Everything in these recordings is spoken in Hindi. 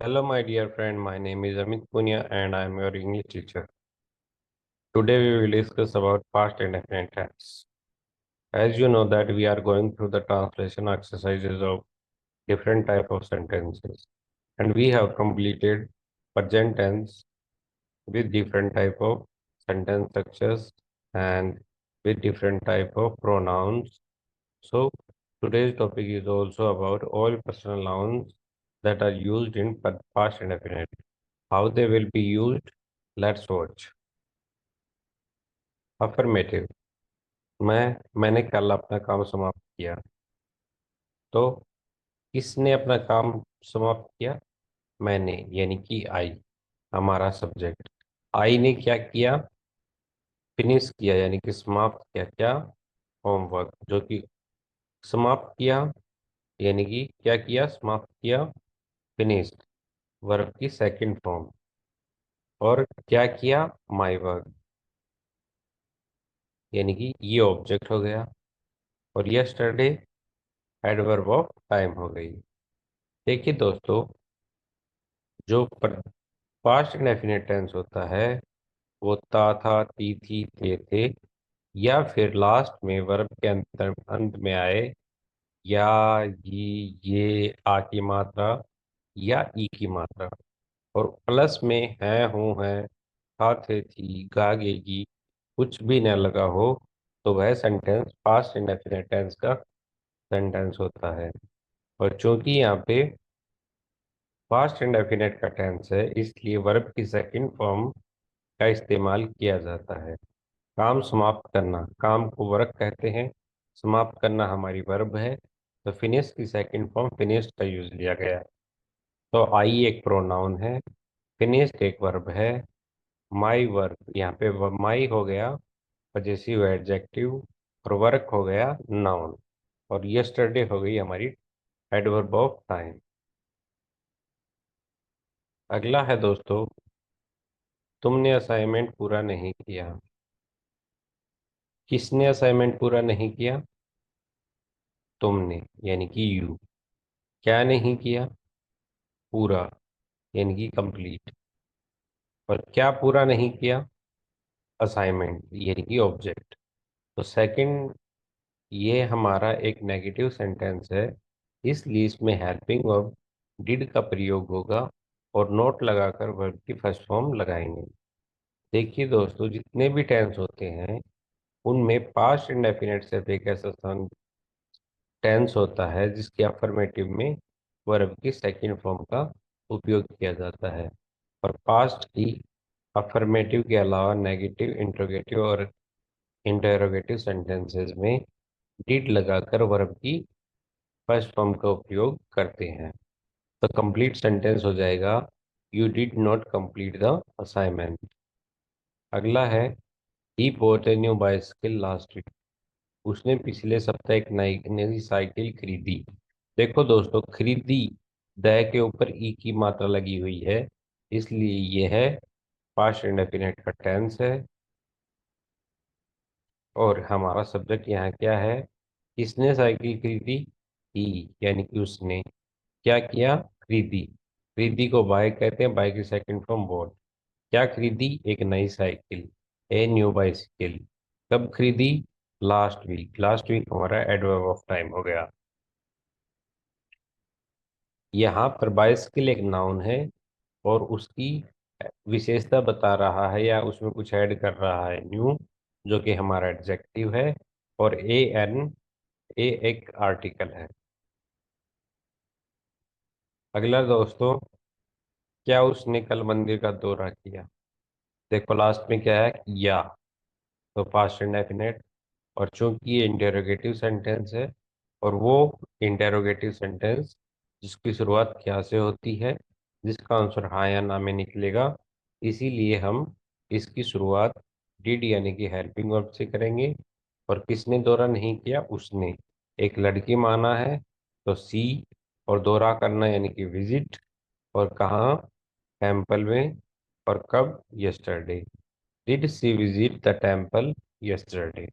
Hello, my dear friend. My name is Amit Punya, and I am your English teacher. Today, we will discuss about past indefinite tense. As you know that we are going through the translation exercises of different type of sentences, and we have completed present tense with different type of sentence structures and with different type of pronouns. So, today's topic is also about all personal nouns that are used in past indefinite. How they will be used? Let's watch. Affirmative. मैंने कल अपना काम समाप्त किया। तो किसने अपना काम समाप्त किया? मैंने, यानी कि आई, हमारा सब्जेक्ट। आई ने क्या किया? फिनिश किया, यानी कि समाप्त किया। क्या? होमवर्क। जो कि समाप्त किया, यानी कि क्या किया? समाप्त किया, फिनिश्ड, वर्ब की सेकंड फॉर्म। और क्या किया? माय वर्क, यानी कि ये ऑब्जेक्ट हो गया। और यस्टरडे एडवर्ब ऑफ टाइम हो गई। देखिए दोस्तों, जो पास्ट इंडेफिनिट टेंस होता है वो ता था, ती थी, थे, या फिर लास्ट में वर्ब के अंत में आए, या, ये, आ की मात्रा, या ई की मात्रा, और प्लस में है, हूँ, है, था, थे, थी, गा, गेगी, कुछ भी न लगा हो, तो वह सेंटेंस पास्ट इंडेफिनिट टेंस का सेंटेंस होता है। और चूंकि यहाँ पे पास्ट इंडेफिनिट का टेंस है, इसलिए वर्ब की सेकंड फॉर्म का इस्तेमाल किया जाता है। काम समाप्त करना, काम को वर्क कहते हैं, समाप्त करना हमारी वर्ब है, तो फिनिश की सेकंड फॉर्म फिनिश्ड का यूज लिया गया है। तो आई एक प्रोनाउन है, फिनिश्ड एक वर्ब है, माई वर्क यहाँ पे माई हो गया पजेसिव एडजेक्टिव, और वर्क हो गया नाउन, और यस्टरडे हो गई हमारी एडवर्ब ऑफ टाइम। अगला है दोस्तों, तुमने असाइनमेंट पूरा नहीं किया। किसने असाइनमेंट पूरा नहीं किया? तुमने, यानी कि यू। क्या नहीं किया? पूरा, यानी कि कंप्लीट। और क्या पूरा नहीं किया? असाइनमेंट, यानी कि ऑब्जेक्ट। तो सेकंड, ये हमारा एक नेगेटिव सेंटेंस है, इसलिए इसमें हेल्पिंग ऑफ डिड का प्रयोग होगा, और नोट लगाकर वर्ब की फर्स्ट फॉर्म लगाएंगे। देखिए दोस्तों, जितने भी टेंस होते हैं उनमें पास्ट इंडेफिनिट सिर्फ एक ऐसा टेंस होता है जिसके अफर्मेटिव में वर्ब की सेकंड फॉर्म का उपयोग किया जाता है। और पास्ट की अफर्मेटिव के अलावा नेगेटिव, इंट्रोगेटिव और इंटरोगेटिव सेंटेंसेस में डिड लगाकर वर्ब की फर्स्ट फॉर्म का उपयोग करते हैं। तो कंप्लीट सेंटेंस हो जाएगा, you did not complete the assignment. अगला है, ही bought a new bicycle last week। उसने पिछले सप्ताह एक नई नई साइकिल खरीदी। देखो दोस्तों, खरीदी, द के ऊपर ई की मात्रा लगी हुई है, इसलिए यह है पास्ट इंडेफिनिट का टेंस है। और हमारा सब्जेक्ट यहाँ क्या है? किसने साइकिल खरीदी? ही, यानी कि उसने। क्या किया? खरीदी। खरीदी को बाय कहते हैं, बाय की सेकंड फॉर्म बॉट। क्या खरीदी? एक नई साइकिल, ए न्यू बाइसिकल। कब खरीदी? Last week. लास्ट वीक हमारा एडवर्ब ऑफ टाइम हो गया। यहाँ पर बाइसिकल एक नाउन है, और उसकी विशेषता बता रहा है या उसमें कुछ ऐड कर रहा है, न्यू, जो कि हमारा एडजेक्टिव है। और ए एन, ए एक आर्टिकल है। अगला दोस्तों, क्या उसने कल मंदिर का दौरा किया? देखो लास्ट में क्या है? या। तो पास्ट इंडेफिनिट। और चूंकि ये इंटेरोगेटिव सेंटेंस है, और वो इंटेरोगेटिव सेंटेंस जिसकी शुरुआत क्या से होती है, जिसका आंसर हाँ या ना में निकलेगा, इसीलिए हम इसकी शुरुआत डिड यानी कि हेल्पिंग वर्ब से करेंगे। और किसने दौरा नहीं किया? उसने। एक लड़की माना है, तो सी। और दौरा करना यानी कि विजिट। और कहाँ? टेम्पल में। और कब? Yesterday. Did she visit the temple yesterday?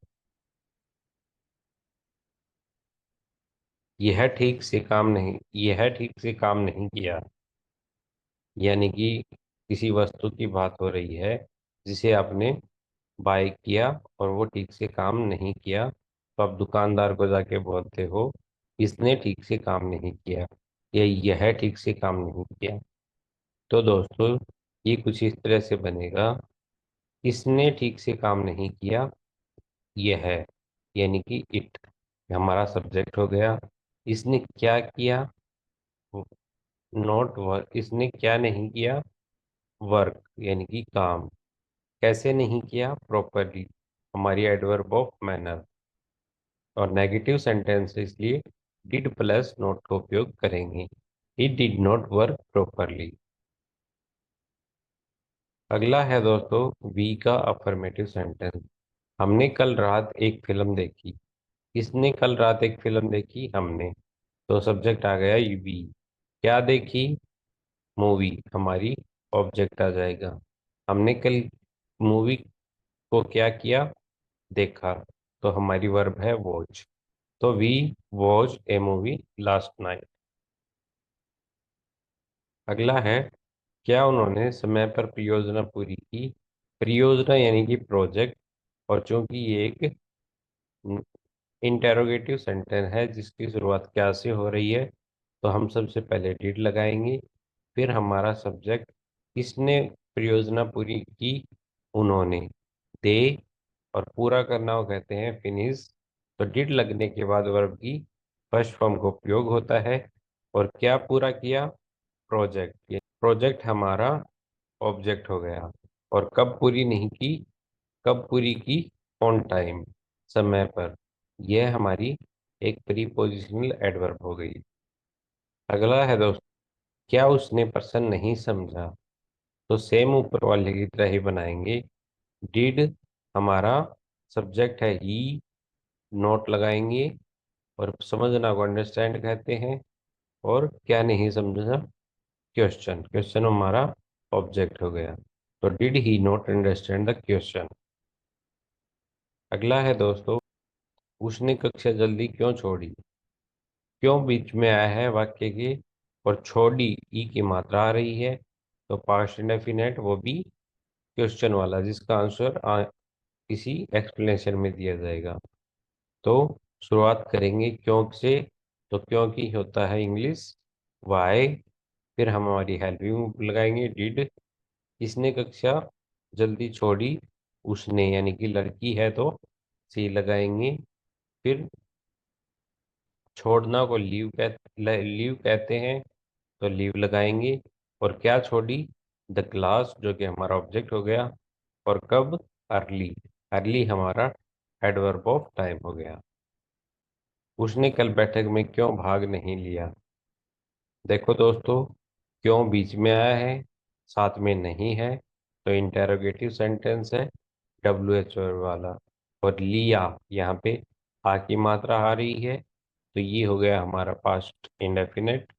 यह ठीक से काम नहीं किया। यानी कि किसी वस्तु की बात हो रही है जिसे आपने बाय किया और वो ठीक से काम नहीं किया, तो आप दुकानदार को जाके बोलते हो इसने ठीक से काम नहीं किया या यह ठीक से काम नहीं किया। तो दोस्तों, ये कुछ इस तरह से बनेगा, इसने ठीक से काम नहीं किया, यह है, यानी कि इट हमारा सब्जेक्ट हो गया। इसने क्या किया, नॉट वर्क, इसने क्या नहीं किया, वर्क यानी कि काम। कैसे नहीं किया, प्रॉपरली, हमारी एडवर्ब ऑफ मैनर। और नेगेटिव सेंटेंस इसलिए डिड प्लस नॉट का उपयोग करेंगे, it did not work properly. अगला है दोस्तों वी का अफर्मेटिव सेंटेंस। हमने कल रात एक फिल्म देखी। किसने कल रात एक फिल्म देखी, हमने। तो सब्जेक्ट आ गया वी। क्या देखी, मूवी, हमारी ऑब्जेक्ट आ जाएगा। हमने कल मूवी को क्या किया, देखा, तो हमारी वर्ब है वॉच। तो we watch a movie last night. अगला है, क्या उन्होंने समय पर परियोजना पूरी की। परियोजना यानी कि प्रोजेक्ट, और चूंकि ये एक इंटेरोगेटिव सेंटेंस है जिसकी शुरुआत क्या से हो रही है, तो हम सबसे पहले डिड लगाएंगे। फिर हमारा सब्जेक्ट, किसने परियोजना पूरी की, उन्होंने, दे, और पूरा करना वो कहते हैं फिनिश। तो डिड लगने के बाद वर्ब की फर्स्ट फॉर्म का उपयोग होता है। और क्या पूरा किया, प्रोजेक्ट, ये प्रोजेक्ट हमारा ऑब्जेक्ट हो गया। और कब पूरी नहीं की, कब पूरी की, ऑन टाइम, समय पर, यह हमारी एक प्रीपोजिशनल एडवर्ब हो गई। अगला है दोस्त, क्या उसने पर्सन नहीं समझा। तो सेम ऊपर वाले की तरह ही बनाएंगे। डिड हमारा सब्जेक्ट है ही, नोट लगाएंगे, और समझना को अंडरस्टैंड कहते हैं। और क्या नहीं समझा, क्वेश्चन, क्वेश्चन हमारा ऑब्जेक्ट हो गया। तो did he not understand the question. अगला है दोस्तों, उसने कक्षा जल्दी क्यों छोड़ी। क्यों बीच में आया है वाक्य के, और छोड़ी ई की मात्रा आ रही है, तो पास्ट इंडेफिनेट, वो भी क्वेश्चन वाला, जिसका आंसर किसी एक्सप्लेनेशन में दिया जाएगा। तो शुरुआत करेंगे क्यों से। तो क्यों की होता है इंग्लिश वाई। फिर हम हमारी हेल्पिंग लगाएंगे डिड। किसने कक्षा जल्दी छोड़ी, उसने, यानी कि लड़की है तो सी लगाएंगे। फिर छोड़ना को लीव कहते हैं, तो लीव लगाएंगे। और क्या छोड़ी, द क्लास, जो कि हमारा ऑब्जेक्ट हो गया। और कब, अर्ली, अर्ली हमारा एडवर्ब ऑफ टाइम हो गया। उसने कल बैठक में क्यों भाग नहीं लिया। देखो दोस्तों, क्यों बीच में आया है, साथ में नहीं है, तो इंटेरोगेटिव सेंटेंस है, डब्ल्यू एच वाला। और लिया, यहाँ पे आ की मात्रा आ रही है, तो ये हो गया हमारा पास्ट इंडेफिनेट।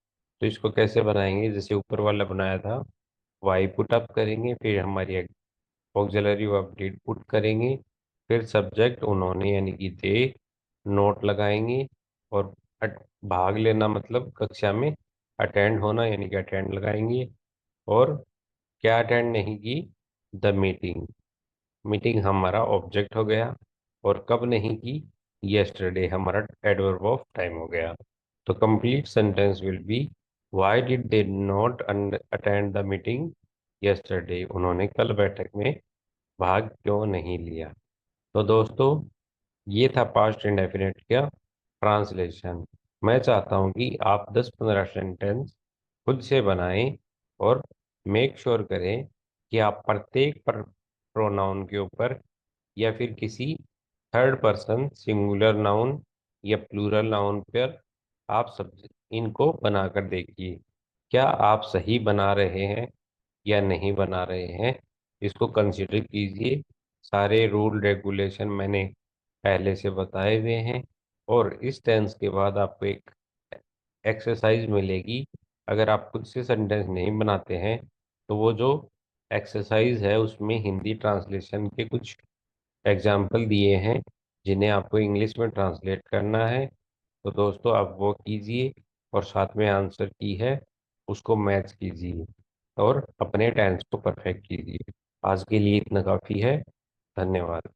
तो इसको कैसे बनाएंगे, जैसे ऊपर वाला बनाया था, वाई पुट अप करेंगे, फिर हमारी ऑक्सिलरी वर्ब डिड पुट करेंगे, फिर सब्जेक्ट उन्होंने यानी कि दे, नोट लगाएंगे। और भाग लेना मतलब कक्षा में अटेंड होना, यानी कि अटेंड लगाएंगे। और क्या अटेंड नहीं की, द मीटिंग, मीटिंग हमारा ऑब्जेक्ट हो गया। और कब नहीं की, यस्टरडे हमारा एडवर्ब ऑफ टाइम हो गया। तो complete sentence will be, why did they not attend the meeting yesterday, उन्होंने कल बैठक में भाग क्यों नहीं लिया। तो दोस्तों, ये था पास्ट इंडेफिनिट का ट्रांसलेशन। मैं चाहता हूँ कि आप 10-15 सेंटेंस खुद से बनाएं, और मेक श्योर करें कि आप प्रत्येक प्रोनाउन के ऊपर, या फिर किसी थर्ड पर्सन सिंगुलर नाउन या प्लूरल नाउन पर आप सब इनको बनाकर देखिए। क्या आप सही बना रहे हैं या नहीं बना रहे हैं, इसको कंसिडर कीजिए। सारे रूल रेगुलेशन मैंने पहले से बताए हुए हैं। और इस टेंस के बाद आपको एक एक्सरसाइज मिलेगी। अगर आप खुद से सेंटेंस नहीं बनाते हैं, तो वो जो एक्सरसाइज है उसमें हिंदी ट्रांसलेशन के कुछ एग्जाम्पल दिए हैं, जिन्हें आपको इंग्लिश में ट्रांसलेट करना है। तो दोस्तों, आप वो कीजिए और साथ में आंसर की है उसको मैच कीजिए। और अपने टेंस को परफेक्ट कीजिए। आज के लिए इतना काफ़ी है। धन्यवाद।